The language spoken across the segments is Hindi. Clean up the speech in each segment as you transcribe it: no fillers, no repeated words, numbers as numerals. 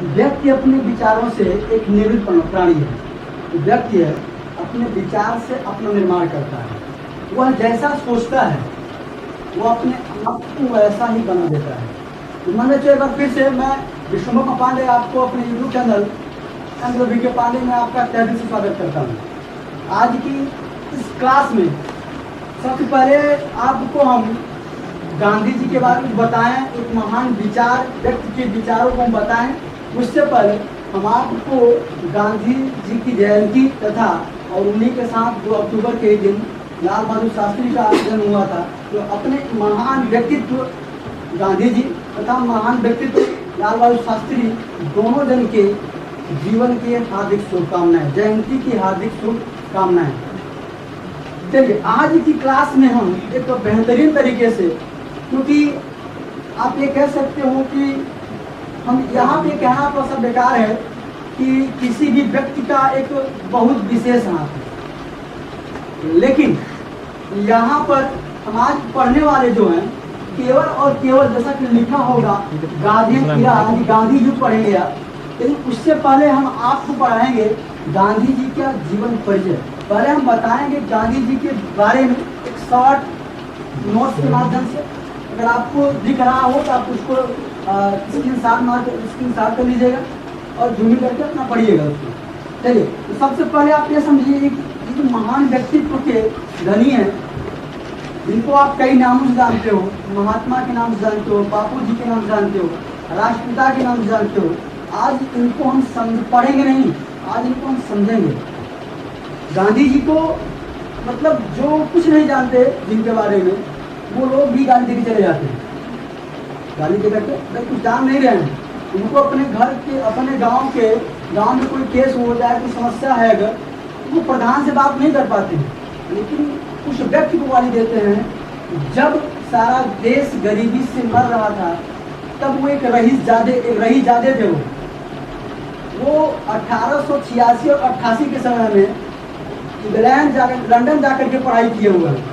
व्यक्ति अपने विचारों से एक निर्मित प्राणी है। व्यक्ति है अपने विचार से अपना निर्माण करता है। वह जैसा सोचता है वो अपने आप को वैसा ही बना देता है। तो मान लीजिए एक बार फिर से मैं विष्णु पांडे आपको अपने यूट्यूब चैनल चंद्र वी के पांडे में आपका तहे दिल से स्वागत करता हूँ। आज की इस क्लास में सबसे पहले आपको हम गांधी जी के बारे में बताएं, एक महान विचार व्यक्ति के विचारों को हम बताएं। उससे पहले हम आपको गांधी जी की जयंती तथा और उन्हीं के साथ 2 अक्टूबर के दिन लाल बहादुर शास्त्री का जन्म हुआ था, तो अपने महान व्यक्तित्व गांधी जी तथा महान व्यक्तित्व लाल बहादुर शास्त्री दोनों जन के जीवन की हार्दिक शुभकामनाएं, जयंती की हार्दिक शुभकामनाएं। चलिए आज की क्लास में हम एक बेहतरीन तरीके से, क्योंकि आप ये कह सकते हो कि हम यहाँ पे कहना तो सब बेकार है कि किसी भी व्यक्ति का एक बहुत विशेष हाथ है, लेकिन यहाँ पर हम आज पढ़ने वाले जो हैं केवल और केवल जैसा कि लिखा होगा गांधी जी पढ़ेंगे, लेकिन उससे पहले हम आपको पढ़ाएंगे गांधी जी का जीवन परिचय। पहले हम बताएंगे गांधी जी के बारे में एक शॉर्ट नोट्स के माध्यम से। अगर आपको दिख रहा हो तो आप उसको स्क्रीनशॉट कर लीजिएगा और जूम करके अपना पढ़िएगा उसको। चलिए तो सबसे पहले आप ये समझिए कि जो महान व्यक्तित्व के धनी हैं, जिनको आप कई नामों से जानते हो, महात्मा के नाम से जानते हो, बापू जी के नाम से जानते हो, राष्ट्रपिता के नाम से जानते हो, आज इनको हम पढ़ेंगे नहीं, आज इनको हम समझेंगे। गांधी जी को मतलब जो कुछ नहीं जानते जिनके बारे में, वो लोग भी गांधी जी चले जाते हैं। गांधी जी करके कुछ जान नहीं रहे हैं, उनको अपने घर के अपने गांव में कोई केस हो जाए, कोई समस्या है अगर, वो प्रधान से बात नहीं कर पाते हैं, लेकिन उस व्यक्ति को गाली देते हैं। जब सारा देश गरीबी से मर रहा था तब वो एक रईस जादे थे। वो 1886 और 88 के समय में लंदन जाकर के पढ़ाई किए हुए हैं,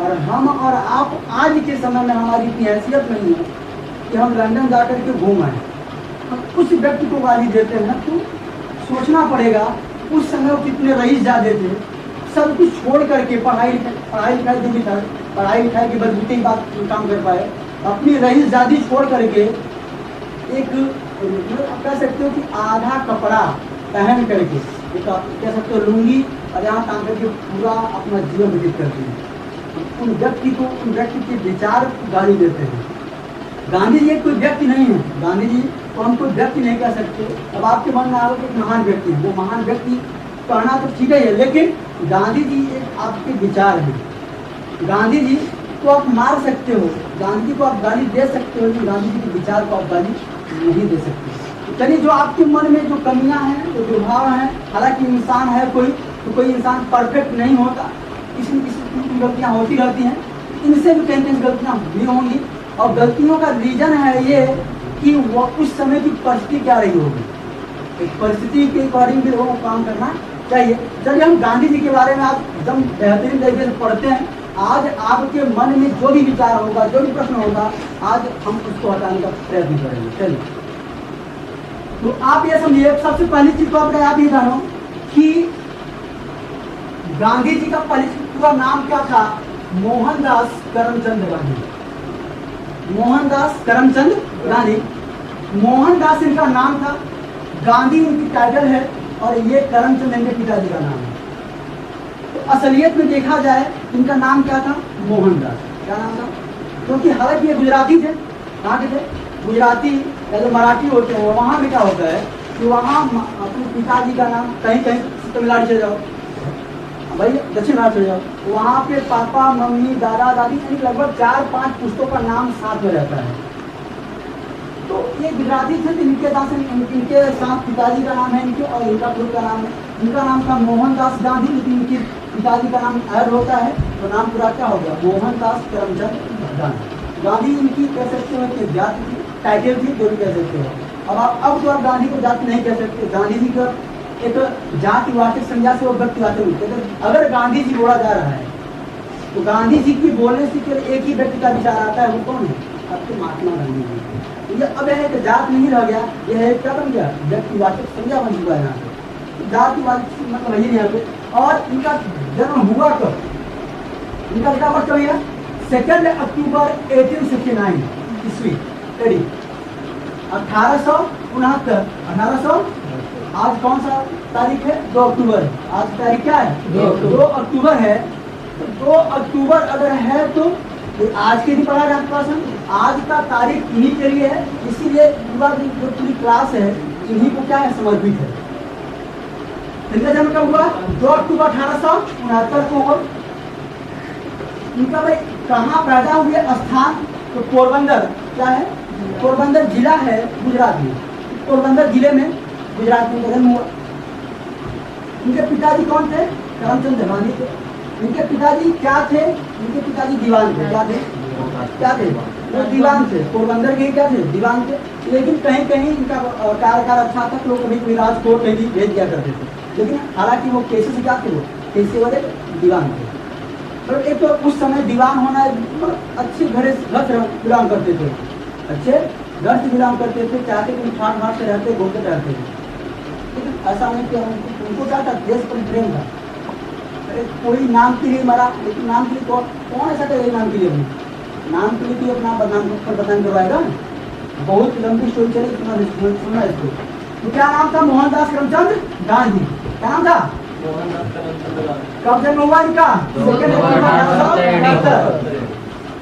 और हम और आप आज के समय में हमारी इतनी हैसियत नहीं है कि हम लंदन जाकर के घूम आए। हम उस व्यक्ति को गाली देते हैं तो सोचना पड़ेगा उस समय वो कितने रईस जादे थे, सब कुछ छोड़ करके पढ़ाई लिखाई जो भी था, पढ़ाई लिखाई के बदबूते ही बात काम कर पाए, अपनी रईस जादी छोड़ करके एक आप कह सकते हो कि आधा कपड़ा पहन करके, एक आप कह सकते हो लुंगी, और यहाँ काम करके पूरा अपना जीवन व्यतीत करते हैं। उन व्यक्ति के विचार गाली देते हैं। गांधी जी कोई व्यक्ति नहीं है, गांधी जी को हम कोई व्यक्ति नहीं कह सकते। अब आपके मन में आओगे कि महान व्यक्ति है, वो महान व्यक्ति कहना तो ठीक है, लेकिन गांधी जी एक आपके विचार हैं। गांधी जी को आप मार सकते हो, गांधी जी को आप गाली दे सकते हो, लेकिन गांधी जी के विचार को आप गाली नहीं दे सकते। चलिए जो आपके मन में जो कमियां हैं, जो दुर्भाव हैं, हालांकि इंसान है कोई इंसान परफेक्ट नहीं होता, किसी किसी गलतियाँ होती रहती हैं, इनसे भी कहीं गलतियाँ भी होंगी, और गलतियों का रीजन है ये कि वो उस समय की परिस्थिति क्या रही होगी, एक परिस्थिति के अकॉर्डिंग भी वो काम करना चाहिए। चलिए हम गांधी जी के बारे में आज एकदम बेहतरीन तरीके से पढ़ते हैं। आज आपके मन में जो भी विचार होगा, जो भी प्रश्न होगा, आज हम उसको हटाने का प्रयत्न करेंगे। चलिए तो आप ये समझिए, सबसे पहली चीज तो आप ये जानो कि गांधी जी का पूरा नाम क्या था? मोहनदास करमचंद गांधी। मोहनदास करमचंद गांधी, मोहनदास इनका नाम था, गांधी इनकी टाइटल है, और ये करमचंद इनके पिताजी का नाम है। तो असलियत में देखा जाए इनका नाम क्या था? मोहनदास। क्या नाम था? क्योंकि हालांकि ये गुजराती थे। कहाँ के थे? गुजराती या जो मराठी होते हैं, वहाँ भी क्या होता है कि वहाँ अपने पिताजी का नाम कहीं तमिलनाडु चले जाओ, भाई दक्षिण भारत चले जाओ, वहाँ पे पापा मम्मी दादा दादी लगभग 4-5 पुश्तों का नाम साथ में रहता है। तो ये गुजराती थे, इनके साथ पिताजी का नाम है इनके, और इनका खुद का नाम है। इनका नाम था मोहनदास गांधी, लेकिन इनके पिताजी का नाम ऐड होता है तो नाम पूरा क्या हो गया? मोहनदास करमचंद गांधी। गांधी इनकी कह सकते हो कि जाति थी, टाइटल थी, जो भी कह सकते हो। अब तो आप गांधी को जाति नहीं कह सकते। गांधी जी का एक जातिवाचक संज्ञा से वो व्यक्तिवाचक होते हैं। अगर गांधी जी बोला जा रहा है तो गांधी जी की बोलने से केवल एक ही व्यक्ति का विचार आता है, वो कौन है? आपके महात्मा गांधी जी। ये अब यह एक जात नहीं रह गया, यह एक क्या बन गया, व्यक्तिवाचक संज्ञा बन चुका है यहाँ पे, जातिवाचक मतलब है ही यहाँ पे। और इनका जन्म हुआ कब, इनका डेट ऑफ बर्थ कब है, 2 अक्टूबर 1869 ईस्वी, 1869। 1800 आज कौन सा तारीख है, 2 अक्टूबर, आज की तारीख क्या है, 2 अक्टूबर है। तो 2 अक्टूबर अगर है तो ये आज के भी पढ़ा जाता है, आज का तारीख इन्हीं के लिए है, इसीलिए पूरा जो पूरी क्लास है इन्हीं को क्या है, समर्पित है। इनका जन्म कब हुआ, 2 अक्टूबर 1869 को हुआ। इनका भाई कहाँ पैदा हुए स्थान, तो पोरबंदर, क्या है, पोरबंदर जिला है गुजरात में, पोरबंदर जिले में गुजरात में जन्म हुआ। इनके पिताजी कौन थे, करमचंद गांधी थे। इनके पिताजी क्या थे, इनके पिताजी दीवान थे, क्या थे, क्या थे, वो दीवान थे, पोरबंदर के क्या थे, दीवान थे। लेकिन कहीं कहीं इनका कार्यकाल अच्छा था, लोग कभी कभी राजकोट में भी भेज दिया करते थे, लेकिन हालांकि वो कैसे से क्या थे, वो कैसे वाले दीवान थे। तो एक तो उस समय दीवान होना अच्छे घर से बिलोंग करते थे, अच्छे घर से बिलोंग करते थे, चाहते कि ठाट ठाट से रहते, घूमते रहते थे। लेकिन ऐसा नहीं कि उनको क्या था, देश पर प्रेम था। अरे कोई नाम के लिए मरा, लेकिन नाम के लिए कौन ऐसा करेगा, नाम के लिए नाम के लिए तो अपना बदनाम करवाएगा। बहुत लंबी स्टोरी चलेगी, सुनना इसको। तो क्या नाम था, मोहनदास करमचंद गांधी। क्या नाम था, कब जन्म हुआ इनका,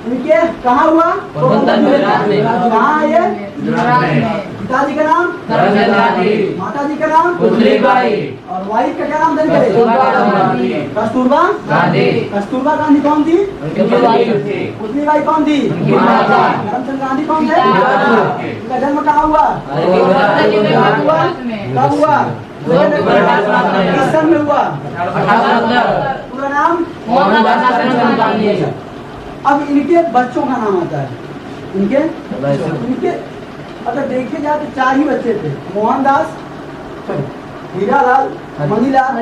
इनके कहाँ हुआ, कहाँ है ये, पिताजी का नाम माता जी का नाम और वाइफ का क्या नाम, कस्तूरबा गांधी। कस्तूरबा गांधी कौन थी, पुतली बाई कौन थी, करमचंद गांधी कौन थे। इनका जन्म कहाँ हुआ, कब हुआ, किस सन में हुआ, पूरा नाम मोहनदास करमचंद गांधी। अब इनके बच्चों का नाम आता है, इनके अगर देखे जाए तो 4 ही बच्चे थे, मोहनदास, हीरालाल, मनीलाल,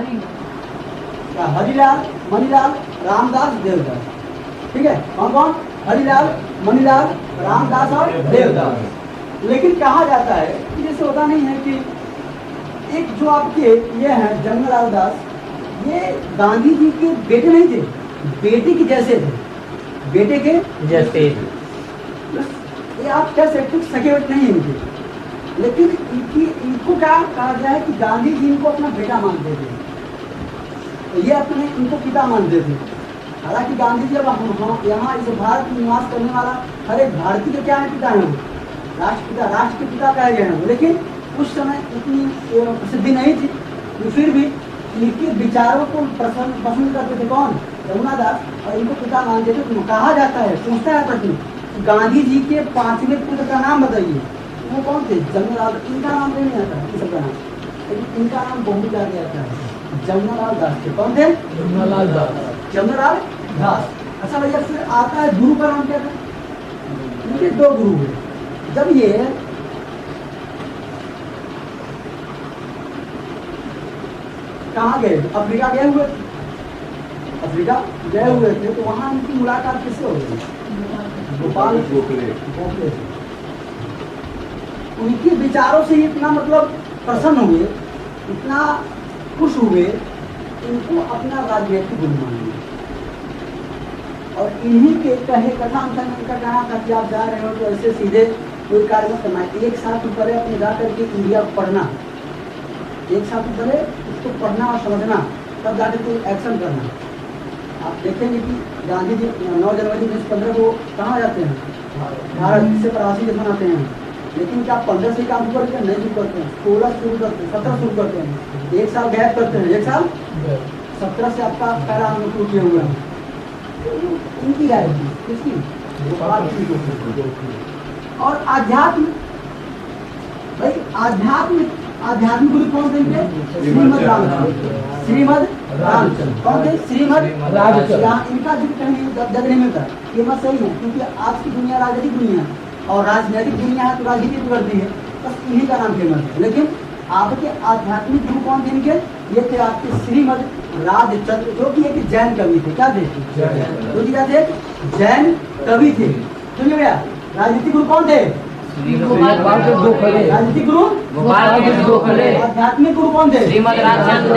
हरिलाल, मनीलाल, रामदास, देवदास। ठीक है, कौन कौन, हरिलाल, मनीलाल, रामदास और देवदास। लेकिन कहा जाता है कि जैसे होता नहीं है कि एक जो आपके ये हैं जमनालाल दास, ये गांधी जी के बेटे नहीं थे, बेटे के जैसे थे, बेटे के जैसे। ये आप कह सकते सगे बेटे नहीं है इनके, लेकिन इनको क्या कहा गया है कि गांधी जी इनको अपना बेटा मानते थे, तो ये अपने इनको पिता मानते थे। हालांकि गांधी जी अब यहाँ इस भारत में निवास करने वाला हर एक भारतीय के क्या है, पिता है, राष्ट्रपिता, राष्ट्र के पिता कहे गए हैं। लेकिन उस समय इतनी प्रसिद्धि नहीं थी, तो फिर भी इनके विचारों को पसंद करते थे कौन, यमुना दास, और इनको पिता मानते थे। तो कहा जाता है, पूछता है प्रश्न, गांधी जी के 5वें पुत्र का नाम बताइए, वो कौन थे, जमनालाल। इनका नाम नहीं आता इन सबका नाम, लेकिन इनका नाम बहुत ज़्यादा आता है, जमनालाल दास थे। कौन थे, जमनालाल दास, जमनालाल दास। अच्छा भैया, फिर आता है गुरु का नाम क्या था, इनके 2 गुरु हुए। जब ये कहाँ गए, अफ्रीका गए हुए थे, अफ्रीका गए हुए थे, तो वहाँ उनकी मुलाकात किससे हो गई, गोपाल गोखले से। उनके विचारों से इतना मतलब प्रसन्न हुए, इतना खुश हुए, इनको अपना राजनीतिक गुरु मान लिया। और इन्हीं के कहे कथा उनका कहना था कि आप जा रहे हो तो ऐसे सीधे कोई कार्य मत करना, एक साथ ऊपर अपने जा करके इंडिया को पढ़ना, एक साथ ऊपर उसको पढ़ना और समझना, तब जाकर कोई एक्शन करना। आप देखेंगे कि गांधी जी 9 जनवरी 1915 को कहाँ जाते हैं, भारत से प्रवासी जन आते हैं। लेकिन क्या 15 से काम शुरू करते हैं, नहीं शुरू करते हैं, 16 शुरू करते हैं, 17 शुरू करते हैं, 1 साल गैप करते हैं, 1 साल 17 से आपका पहला आंदोलन शुरू किए हुए हैं। इनकी राय थी, किसकी, और आध्यात्म, भाई आध्यात्मिक गुरु कौन थे इनके, श्रीमद रामचंद्र। कौन थे, श्रीमद रामचंद्र। यहाँ इनका जिक्र कहीं जगह नहीं मिलता, ये मत सही है, क्योंकि आज की दुनिया राजनीतिक दुनिया और राजनीतिक दुनिया है तो राजनीति करती है, बस इन्हीं का नाम फेमस है। लेकिन आपके आध्यात्मिक गुरु कौन थे इनके, ये थे आपके श्रीमद राजचंद्र, जो कि एक जैन कवि थे। क्या थे, जो कि क्या थे, जैन कवि थे। सुनिए भैया, राजनीतिक गुरु कौन थे, राजनीतिक गुरु आध्यात्मिक गुरु कौन थे? श्रीमद राजचंद्र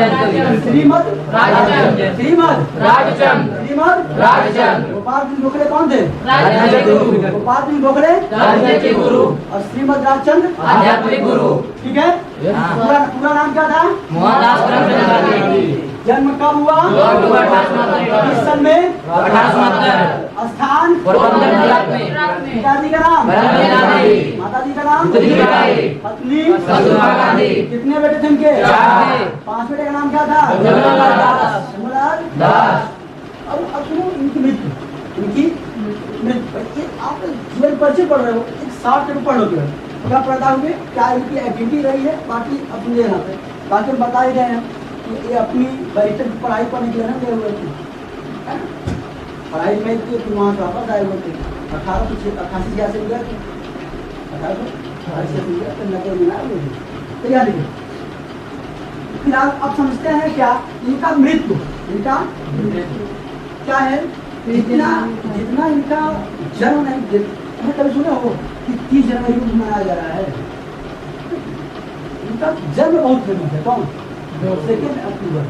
श्रीमद राजचंद्र गोपाल सिंह गोखले कौन थे? राजनीतिक गुरु गोपाल सिंह गोखले राजनीतिक गुरु और श्रीमद राजचंद्र आध्यात्मिक गुरु। ठीक है। पूरा नाम क्या था? मोहनदास करमचंद गांधी। जन्म कब हुआ? किस सन में? 1869। स्थान? पोरबंदर गुजरात में। पिताजी का नाम? गांधी। माताजी का नाम? गांधी। पत्नी? कस्तूरबा गांधी। कितने बेटे थे इनके? 4 थे। 5 बेटे का नाम क्या था? जमनालाल दास। जमनालाल दास। अब सुनो इनकी मृत्यु। ये आप जीवन परिचय पढ़ रहे हो, एक 60 रुपये पढ़ लो केवल। क्या पढ़ता हुए क्या इनकी एक्टिविटी रही है, बाकी अपने यहाँ पे बाकी हम बता ही रहे हैं कि ये अपनी बैरिस्टर की पढ़ाई करने के लिए ना गए हुए थे, पढ़ाई में थी, फिर वहाँ से वापस आए हुए थे। 1888 से गए थे, 1888 से 90 में आए हुए थे। तो याद रखिए। फिलहाल अब समझते हैं क्या इनका मृत्यु, इनका क्या है? जितना जितना इनका जन्म नहीं, कभी सुने हो कि 30 जनवरी को मनाया जा रहा है? इनका जन्म बहुत फेमस है। कौन? 2 अक्टूबर।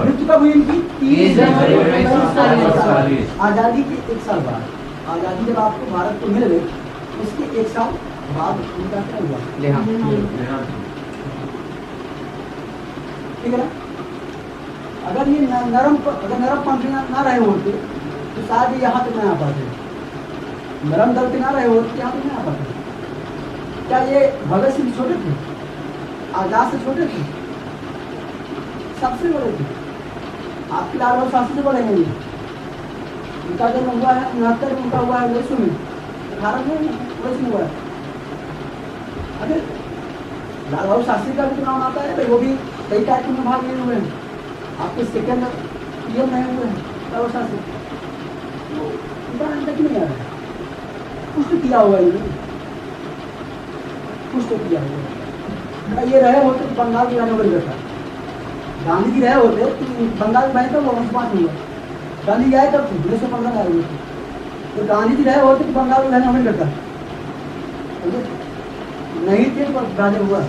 मृत्यु कब हुई इनकी? 30 जनवरी 1947। आज़ादी के 1 साल बाद, आज़ादी जब आपको भारत को मिल गई उसके 1 साल बाद उनका क्या हुआ? ठीक है ना? अगर ये नरम पंख ना रहे होते तो शायद ये यहाँ तक नहीं आ पाते, नरम दल के ना रहे होते यहाँ तक नहीं आ पाते। क्या ये भगत सिंह छोटे थे? आजाद से छोटे थे? सबसे बड़े थे। आपके लाल बहादुर शास्त्री से बड़े हैं ये। उनका जन्म हुआ है 69 में, उनका हुआ है 1900 में, 18 में 19 में हुआ है। अगर लाल बहादुर शास्त्री का भी तो नाम आता है भाई, वो भी कई कार्यक्रम में भाग लिए हुए हैं। आपके सेकंड पीएम नहीं हुए हैं लाल बहादुर शास्त्री, तो उनका नाम तक नहीं आ रहा है। कुछ तो किया हुआ है, कुछ तो किया हुआ है। ये रहे होते तो बंगाल की रहने वाली था, गांधी जी रहे होते तो बंगाल में तो वो 1905 में हुआ। गांधी जी आए तब 1915 में आए हुए थे, तो गांधी जी रहे होते तो बंगाल में रहने वाली करता नहीं थे तो राजा हुआ।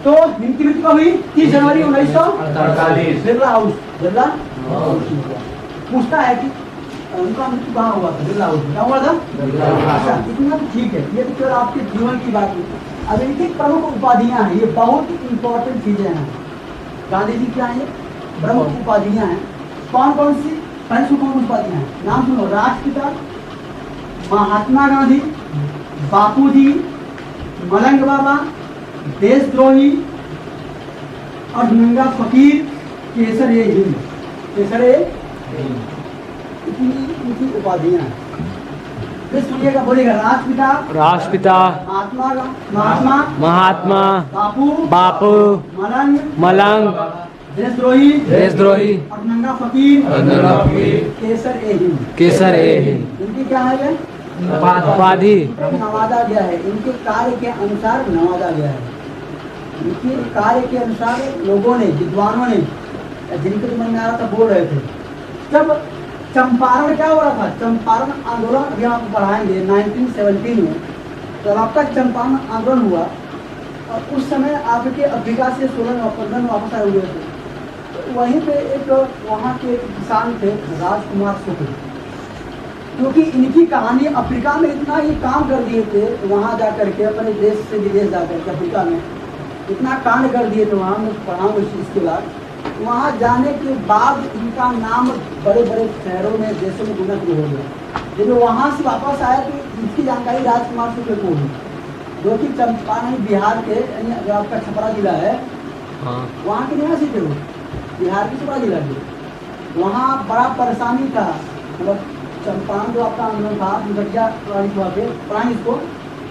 तो इनकी मृत्यु कब हुई? 30 जनवरी 1948। बिरला हाउस, बिरला पूछता है कि उनका मृत्यु कहाँ हुआ था? बिरला हाउस में। क्या हुआ था? अच्छा, इतना तो ठीक है, ये तो केवल आपके जीवन की बात है। अब इनकी प्रमुख उपाधियां हैं, ये बहुत इंपॉर्टेंट चीजें हैं। गांधी जी क्या है? प्रमुख उपाधियां हैं। कौन कौन सी? पहले कौन उपाधियां हैं? नाम सुनो। राष्ट्रपिता, महात्मा गांधी, बापू जी, मलंग बाबा, देशद्रोही और नंगा फकीर, केसर ए हिंद। केसर ए इतनी उपाधियां हैं। सुनिएगा, बोलेगा। राष्ट्रपिता, महात्मा, बापू, मलंग, देशद्रोही और नंगा फकीर, केसर ए हिंद। इनकी क्या है? उपाधि नवाजा गया है, इनके कार्य के अनुसार नवाजा गया है। इनके कार्य के अनुसार लोगों ने, विद्वानों ने, जिनके मन में आ रहा था बोल रहे थे। जब चंपारण क्या हो रहा था? चंपारण आंदोलन अभी आपको पढ़ाएंगे 1917 में, जब आपका चंपारण आंदोलन हुआ और उस समय आपके अफ्रीका से 16 में वापस आए हुए थे। तो वहीं पे एक वहाँ के किसान थे राजकुमार शुक्ल, क्योंकि इनकी कहानी अफ्रीका में इतना ही काम कर दिए थे, वहाँ जा करके अपने देश से विदेश जा करके अफ्रीका में इतना कांड कर दिए थे। वहाँ मैं पढ़ाऊँ इसके बाद, वहाँ जाने के बाद इनका नाम बड़े बड़े शहरों में, देशों में गुना शुरू हो गया। जब वहाँ से वापस आए तो इसकी जानकारी राजकुमार शुक्ल को हुई, जो कि चंपारण बिहार के, यानी जो आपका छपरा जिला है, वहाँ के निवासी थे वो, बिहार के छपरा जिला के। वहाँ बड़ा परेशानी था, मतलब चंपारण जो आपका आंदोलन था, दुर्घटना प्राणी इसको,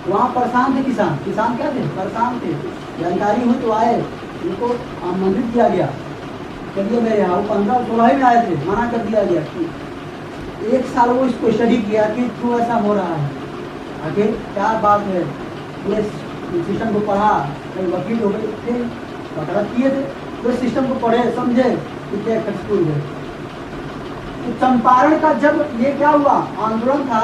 वहाँ परेशान थे किसान। किसान क्या थे? परेशान थे। जानकारी हुई तो आए, इनको आमंत्रित किया गया, चलिए मेरे यहाँ। 15-16 में आए थे, मना कर दिया गया कि 1 साल वो इसको स्टडी किया कि क्यों ऐसा हो रहा है, आखिर क्या बात है। पूरे सिस्टम को पढ़ा, कई वकील हो गए थे, वकालत किए थे, पूरे सिस्टम को पढ़े, समझे कि क्या स्कूल है। तो चंपारण का जब ये क्या हुआ आंदोलन था,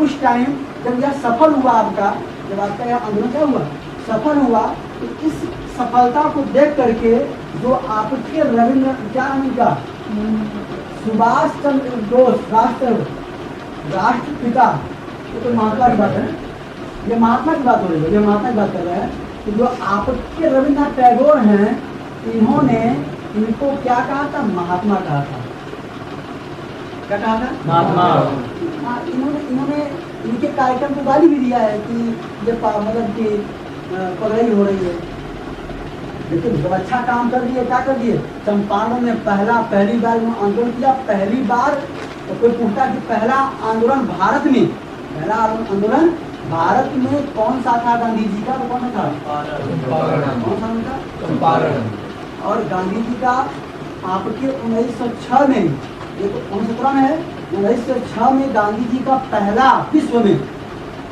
उस टाइम जब यह सफल हुआ आपका, जब आपका यह आंदोलन क्या हुआ सफल हुआ, तो इस सफलता को देख करके जो आपके रविंद्र क्या इनका सुभाष चंद्र बोस राष्ट्रपिता, ये तो महात्मा की बात है, ये महात्मा की बात हो रही है, ये महात्मा की बात कर रहे हैं। तो जो आपके रविन्द्रनाथ टैगोर हैं, इन्होंने इनको क्या कहा था, महात्मा कहा था। क्या कहा था, महात्मा। हाँ, इन्होंने इनके कार्यक्रम को गाली भी दिया है कि ये मतलब कि पगड़ाई हो रही है, लेकिन जब अच्छा काम कर दिए, क्या कर दिए, चंपारण में पहली बार आंदोलन किया। पहली बार तो कोई पूछता कि पहला आंदोलन भारत में, पहला आंदोलन भारत में कौन सा था, गांधी जी का, तो कौन सा था, कौन सा उनका, चंपारण। और गांधी जी का आपके 1906 में, ये तो 1917 में है, 1906 में गांधी जी का पहला विश्व में,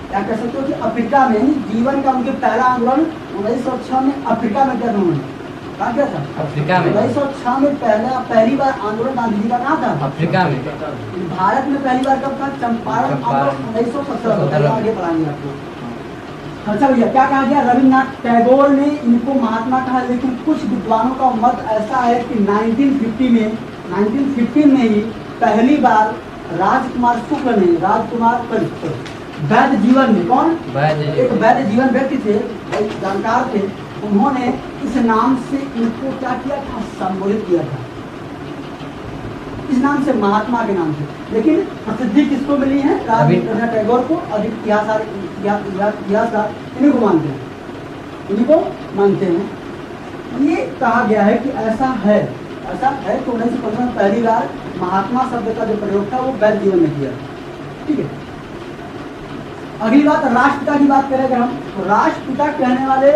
क्या कह सकते हो कि अफ्रीका में, जीवन का उनके पहला आंदोलन 1906 में अफ्रीका में किया था उन्होंने। कहाँ किया था, अफ्रीका में। 1906 में पहली बार आंदोलन गांधी जी का कहाँ था, अफ्रीका में। भारत में पहली बार कब था, चंपारण आंदोलन 1917 में। आगे पढ़ाएंगे आपको। अच्छा भैया, क्या कहा गया, रविन्द्रनाथ टैगोर ने इनको महात्मा कहा, लेकिन कुछ विद्वानों का मत ऐसा है कि 1915 में ही पहली बार राजकुमार शुक्ल ने, वैद्य जीवन में, कौन, एक वैद्य जीवन व्यक्ति थे, एक जानकार थे, उन्होंने इस नाम से इनको क्या किया था, संबोधित किया था, इस नाम से, महात्मा के नाम से। लेकिन प्रसिद्धि किसको मिली है, रविन्द्रनाथ टैगोर को, अधिक इतिहासकार इन्हीं को मानते हैं, इन्हीं को मानते हैं। ये कहा गया है कि ऐसा है तो 1915 में पहली बार महात्मा शब्द का जो प्रयोग था वो वैद्य जीवन में किया। ठीक है, अगली बात राष्ट्रपिता की बात करें अगर हम, तो राष्ट्रपिता कहने वाले,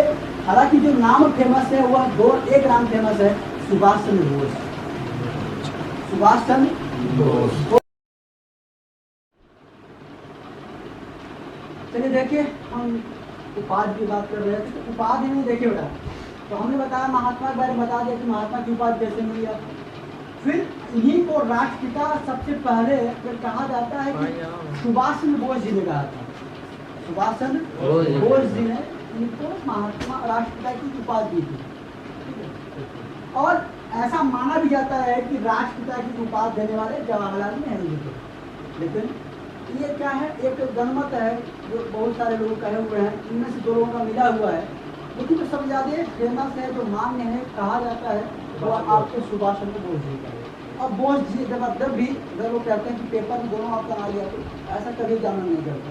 हालांकि जो नाम फेमस है वह एक नाम फेमस है, सुभाष चंद्र बोस। सुभाष चंद्र बोस। चलिए देखिए, हम उपाधि की बात कर रहे थे, तो उपाधि नहीं देखे बेटा, तो हमने बताया महात्मा के बारे में बता दिया कि महात्मा की उपाधि कैसे मिली है। फिर इन्हीं को राष्ट्रपिता सबसे पहले फिर कहा जाता है कि सुभाष चंद्र बोस जी ने कहा था, सुभाष चंद्र बोस जी ने इनको महात्मा राष्ट्रपिता की उपाधि दी थी। और ऐसा माना भी जाता है कि राष्ट्रपिता की उपाधि देने वाले जवाहरलाल नेहरू जी थे। लेकिन ये क्या है, एक जनमत है जो बहुत सारे लोग कहे हुए हैं, इनमें से दो लोगों का मिला हुआ है, लेकिन जो सबसे ज़्यादा फेमस है, जो मान्य है, कहा जाता है, वो आपके सुभाष चंद्र बोस जी का है। अब बोस जी जब लोग कहते हैं कि पेपर में दोनों आपका आ गया, तो ऐसा कभी जानना नहीं करता,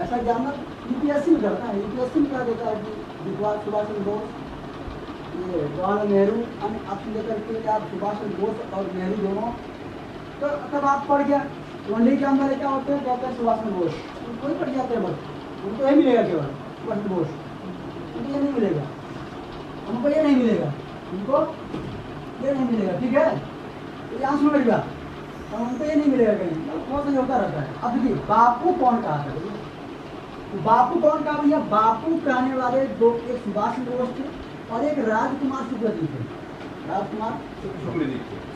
ऐसा जानना यूपीएससी में करता है। यूपीएससी में क्या देता है कि विद्वान सुभाष चंद्र बोस, ये जवाहरलाल नेहरू, अन्य ऑप्शन देकर के आप सुभाष चंद्र बोस और नेहरू दोनों, तो तब आप पढ़ गया, वनडे के अंदर क्या होते हैं, कहते हैं सुभाष चंद्र बोस, उनको ही पढ़ जाते हैं, बस उनको ये मिलेगा केवल सुभाष चंद्र बोस, उनको ये नहीं मिलेगा, हमको ये नहीं मिलेगा, उनको ये नहीं मिलेगा। ठीक है, तो यहाँ समझिएगा, तो हमको ये नहीं मिलेगा कहीं, बहुत सही होता रहता है। अब देखिए बापू कौन कहा था, बापू कौन कहा भैया, बापू कहने वाले दो, एक सुभाष चंद्र बोस थे और एक राजकुमार शुक्ल जी थे। राजकुमार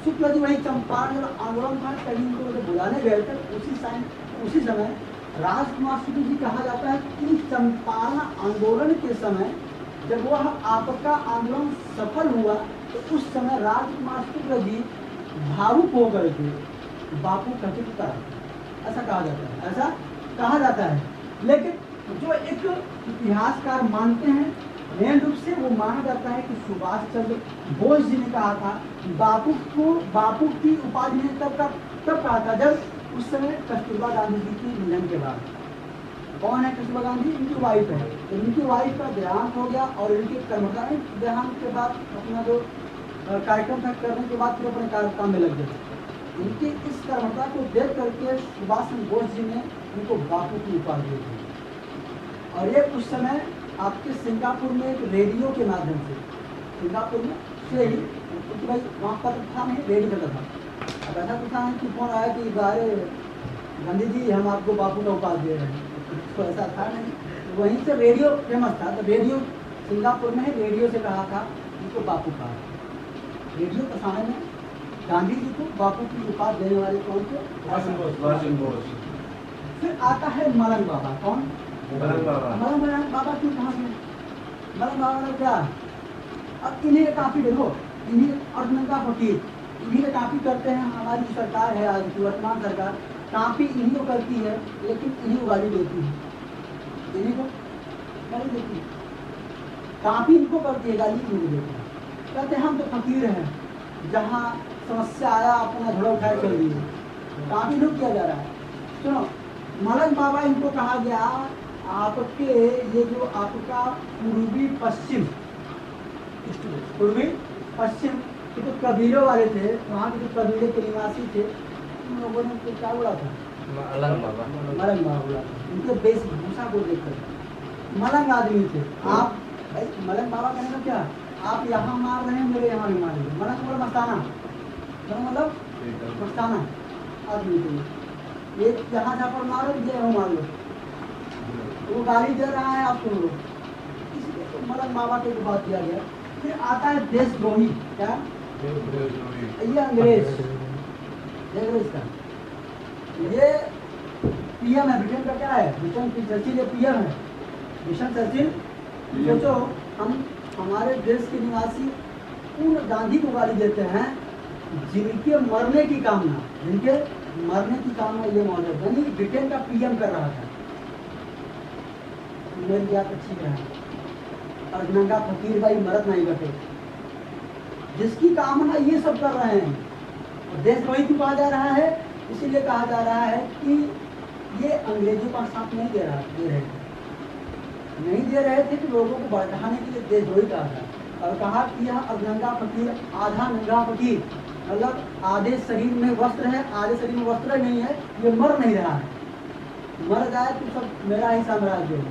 शुक्ल जी वही चंपारण आंदोलन था, कहीं उनको जब बुलाने गए थे, उसी समय राजकुमार शुक्ल जी कहा जाता है कि चंपारण आंदोलन के समय जब वह आपका आंदोलन सफल हुआ, तो उस समय राजकुमार शुक्ल जी भावुक होकर के बापू का चित्र, ऐसा कहा जाता है, ऐसा कहा जाता है। लेकिन जो एक इतिहासकार मानते हैं, मेन रूप से वो माना जाता है कि सुभाष चंद्र बोस जी ने कहा था, बापू की उपाधि ने तब कहा था जब उस समय कस्तूरबा गांधी जी की निधन के बाद। कौन है कस्तूरबा गांधी, इनकी वाइफ है, तो इनकी वाइफ का देहांत हो गया और इनके कर्मचारी देहांत के बाद अपना जो कार्यक्रम था करने के बाद फिर अपने काम में लग गए। इनकी इस कर्मता को देख करके सुभाष चंद्र बोस जी ने इनको बापू की उपाधि दी। और ये उस समय आपके सिंगापुर में एक रेडियो के माध्यम से, सिंगापुर में से ही, क्योंकि भाई वहाँ पर था नहीं, रेडियो चलता था। अब ऐसा तो था कि फोन आया कि अरे गांधी जी हम आपको बापू का उपाधि दे रहे हैं, तो ऐसा था नहीं। तो वहीं से रेडियो फेमस था, तो रेडियो सिंगापुर में रेडियो से कहा था, इनको बापू कहा। रेडियो के समय में गांधी जी को बापू की उपाधि देने वाले कौन थे? सुभाष बोस। फिर आता है मलंग बाबा। कौन? मलंग बाबा। मलंग बाबा क्यों कहाँ से? मलंग बाबा ने क्या? अब इन्हीं काफी देखो, इन्हीं और नंगा फकीर इन्हीं का काफी करते हैं। हमारी जो सरकार है आज की वर्तमान सरकार काफी इन्हीं को करती है, लेकिन इन्हीं को गाली देती है। इन्हीं को गाली देती है, काफी इनको करती है, गाली इन्हीं को देती है। कहते हैं हम तो फकीर हैं, जहाँ समस्या आया अपना घोड़ा उठाए चल दिए। काफी लोग किया जा रहा है। सुनो, मलंग बाबा इनको कहा गया, आपके ये जो आपका पूर्वी पश्चिम के जो कबीलों वाले थे, वहाँ के जो कबीले के निवासी थे, उन लोगों ने उनको क्या बोला था? मलंग बाबा। मलंग बाबा बोला था। उनके वेशभूषा को देखकर मलंग आदमी थे। आप भाई मलंग बाबा कहने का क्या? आप यहाँ मार रहे हैं, मेरे यहाँ भी मार रहे हैं। मलंग बोला मस्ताना, मतलब मस्ताना आदमी थे। ये यहाँ जहाँ पर मारो, ये यहाँ मार लो, वो गाली दे रहा है आप सुन लो। इसलिए तो मलंग बाबा के बात किया गया। फिर आता है देशद्रोही। क्या? ये अंग्रेज। देख लो इसका, ये पीएम है ब्रिटेन का। क्या है? Winston Churchill. ये पीएम है विंस्टन चर्चिल। सोचो, हम हमारे देश के निवासी उन गांधी को गाली देते हैं जिनके मरने की कामना, ये मौजूद यानी ब्रिटेन का पीएम कर रहा था। मेरी बात अच्छी है, और नंगा फकीर भाई मरद नहीं बटे, जिसकी कामना ये सब कर रहे हैं। और देशद्रोही क्यों कहा जा रहा है? इसीलिए कहा जा रहा है कि ये अंग्रेजों का साथ नहीं दे रहे थे कि लोगों को बढ़ाने के लिए देशद्रोही कहा था। और कहा कि यह नंगा फकीर, आधा नंगा फकीर, मतलब आधे शरीर में वस्त्र है, आधे शरीर में वस्त्र नहीं है, ये मर नहीं रहा है। मर जाए तो सब मेरा ही साम्राज्य है।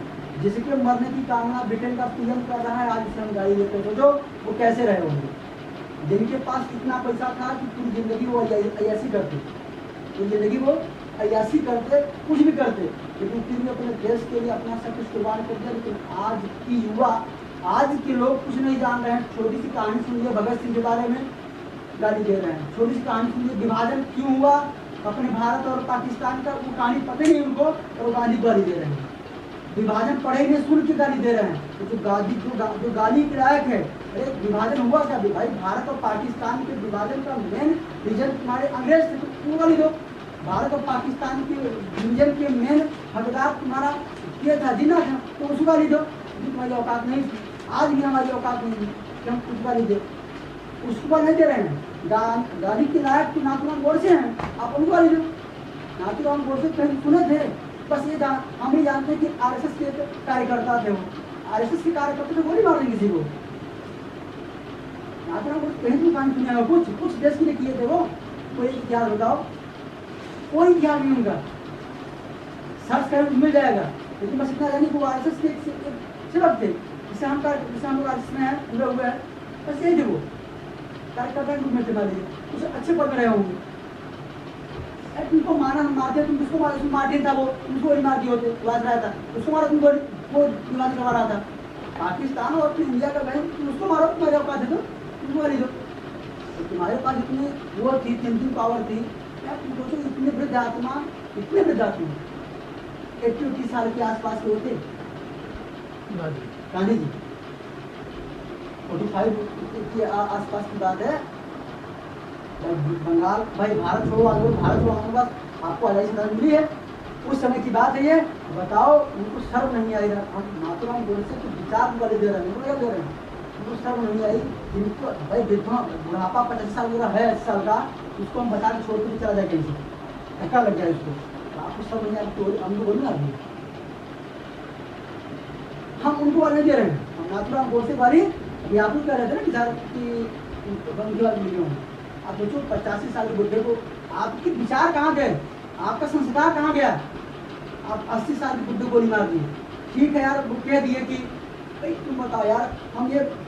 जिसके मरने की कामना ब्रिटेन का पीएम कर रहा है, आज उसे हम गाली देते हैं। सोचो वो कैसे रहे होंगे, जिनके पास इतना पैसा था कि पूरी जिंदगी वो अयासी करते, पूरी जिंदगी वो अयासी करते, कुछ भी करते, लेकिन फिर भी अपने देश के लिए अपना सब कुछ कुर्बान कर दिया। लेकिन आज की युवा, आज के लोग कुछ नहीं जान रहे हैं। छोटी सी कहानी सुनिए भगत सिंह के बारे में, गाली दे रहे हैं। छोटी सी कहानी सुनिए, विभाजन क्यों हुआ अपने भारत और पाकिस्तान का, वो कहानी पता नहीं उनको, और गाली गाली दे रहे हैं। विभाजन पढ़े नहीं, सुन के गाली दे रहे हैं। तो जो गाली के लायक है, अरे विभाजन हुआ क्या? भाई भारत और पाकिस्तान के विभाजन का मेन रीजन तुम्हारे अंग्रेज थे, तो क्यों गाली दो? भारत और पाकिस्तान के डिवीजन के मेन हकदार तुम्हारा ये था, जिन्ना था, तो उसको गाली दो। तुम्हारी औकात नहीं थी, आज भी हमारी औकात नहीं थी कि हम कुछ गाली दे, उसको नहीं दे रहे हैं। गाली के लायक तो नाथुराम गोडसे हैं, आप उनको गाली दो। नाथुराम गोडसे कहीं सुने थे? बस ये हम ही जानते हैं कि आरएसएस के कार्यकर्ता थे। वो आरएसएस के कार्यकर्ता तो गोली मार देंगे किसी को। नाथुराम गोडसे कहीं भी काम सुने हो? कुछ देश के लिए किए थे वो? कोई इतिहास बताओ, कोई इतिहास नहीं उनका। सर्च करें मिल जाएगा। लेकिन बस इतना जानी कि वो आरएसएस के सिर्फ थे, जिससे हम लोग आरएसएस में हैं, जुड़े हुए हैं, बस यही थे। वो कार्यकर्ता के रूप में थे, मान लीजिए कुछ अच्छे पद में रहे होंगे। तुमको मारा, हम मारते, तुम किसको मारे? उसको मार दिया था, वो तुमको गोली मार दिए होते, बात रहा था उसको मारा, तुम वो दिमाग करवा रहा था। पाकिस्तान और फिर इंडिया का बहन, तुम उसको मारो, तुम्हारे औकात है तो तुमको मारी दो। तो तुम्हारे पास इतनी वो थी, थिंकिंग पावर थी, क्या तुम सोचो इतने वृद्ध आत्मा 80 साल के आसपास के होते गांधी जी। 45 के आसपास की बात है। बंगाल भाई भारत छोड़ो आंदोलन, भारत छोड़ो आंदोलन आपको आज़ादी से मिली है, उस समय की बात है ये। बताओ उनको शर्म नहीं आई? नाथुराम गोडसे तो विचार वाले दे रहे हैं, उनको क्या दे रहे हैं? उनको शर्म नहीं आई? जिनको भाई विधवा बुढ़ापा 85 साल का है, 80 साल का, उसको हम बता के छोड़ के चला जाए कहीं से, धक्का लग जाए उसको, आपको शर्म नहीं आई? तो हम तो बोलना अभी हम उनको वाले दे रहे हैं। हम नाथुराम गोडसे वाली अभी आप कह रहे थे ना कि बंदी वाले मिले होंगे। आप सोचो 85 साल के बुढ़े को आपके विचार कहाँ गए, आपका संस्कार कहाँ गया? आप 80 साल के बुढ़े को गोली मार दिए। ठीक है यार, वो कह दिए कि भाई तुम बताओ यार,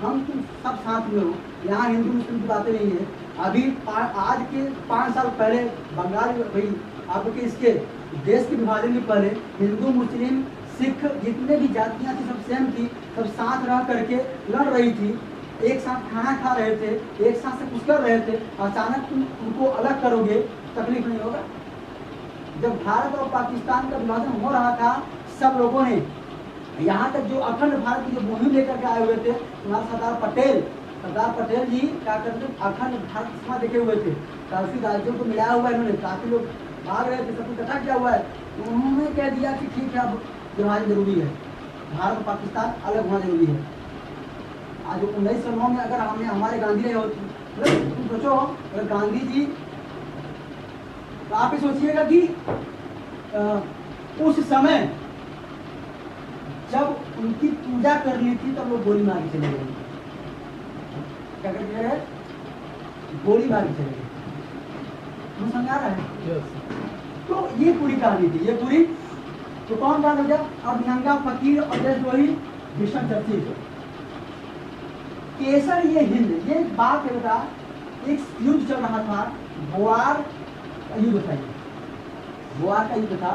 हम तुम सब साथ में हो, यहाँ हिंदू मुस्लिम की बातें नहीं है। अभी आज के 5 साल पहले बंगाल भाई आपके इसके देश के विभाजन के पहले हिंदू मुस्लिम सिख जितने भी जातियाँ थी सब सेम थी, सब साथ रह करके लड़ रही थी। एक साथ खाना खा रहे थे, एक साथ से कुछ कर रहे थे, अचानक तुम उनको अलग करोगे, तकलीफ नहीं होगा? जब भारत और पाकिस्तान का विभाजन हो रहा था, सब लोगों ने यहाँ तक जो अखंड भारत की जो मुहिम लेकर के आए हुए थे, हमारे सरदार पटेल जी क्या करते, अखंड भारत सभा देखे हुए थे, काफी राज्यों को मिलाया हुआ है इन्होंने, काफी लोग भाग रहे थे, सब कुछ इकट्ठा किया हुआ है। उन्होंने कह दिया कि ठीक है, अब विभाजन जरूरी है, भारत पाकिस्तान अलग होना जरूरी है। आज 1909 में अगर हमने हमारे गांधी रहे होते, तुम सोचो अगर गांधी जी, तो आप ही सोचिएगा कि उस समय जब उनकी पूजा करनी थी तब लोग गोली मार के चले गए। क्या करके गए? गोली मार के चले गए। तुम समझ आ रहा है? तो ये पूरी कहानी थी, ये पूरी। तो कौन बात हो गया? अब नंगा फकीर और देशद्रोही भीषण चर्चित। केसर ये हिंद, ये बात है बेटा, एक युद्ध चल रहा था, बोआर का युद्ध था, बोआर का युद्ध था,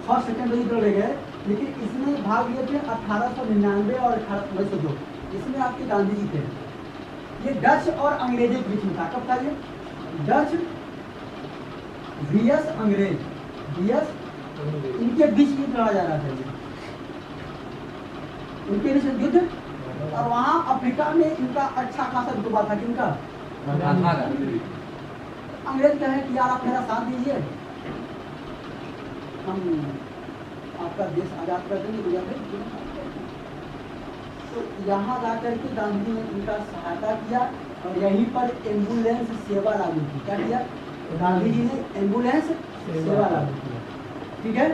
6 सेकंड युद्ध लड़ गए, लेकिन इसमें भाग लिए थे 1899 और 1902। इसमें आपके गांधी जी थे। ये डच और अंग्रेजों के बीच में था। कब था ये? डच VS अंग्रेज, VS इनके बीच युद्ध लड़ा जा रहा था ये, इनके बीच युद्ध। और वहाँ अफ्रीका में इनका अच्छा खासा रुतबा था। किनका? अंग्रेज कहे कि यार आप मेरा साथ दीजिए, हम आपका देश आजाद कर देंगे। तो यहाँ जा करके गांधी ने उनका सहायता किया और यहीं पर एम्बुलेंस सेवा लागू की। क्या किया? गांधी जी ने एम्बुलेंस सेवा लागू किया। ठीक है,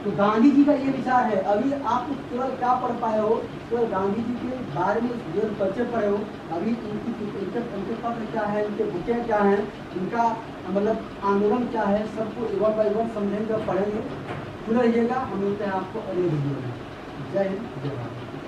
तो गांधी जी का ये विचार है। अभी आप केवल क्या पढ़ पाए हो? केवल गांधी जी के बारे में जो परिचय पढ़े हो। अभी उनके पत्र क्या है, उनके बुकें क्या हैं, उनका मतलब आंदोलन क्या है, सबको वन बाई वन समझेंगे और पढ़ेंगे। सुन रहिएगा, हम मिलते हैं आपको अगले वीडियो में। जय हिंद, जय भारत।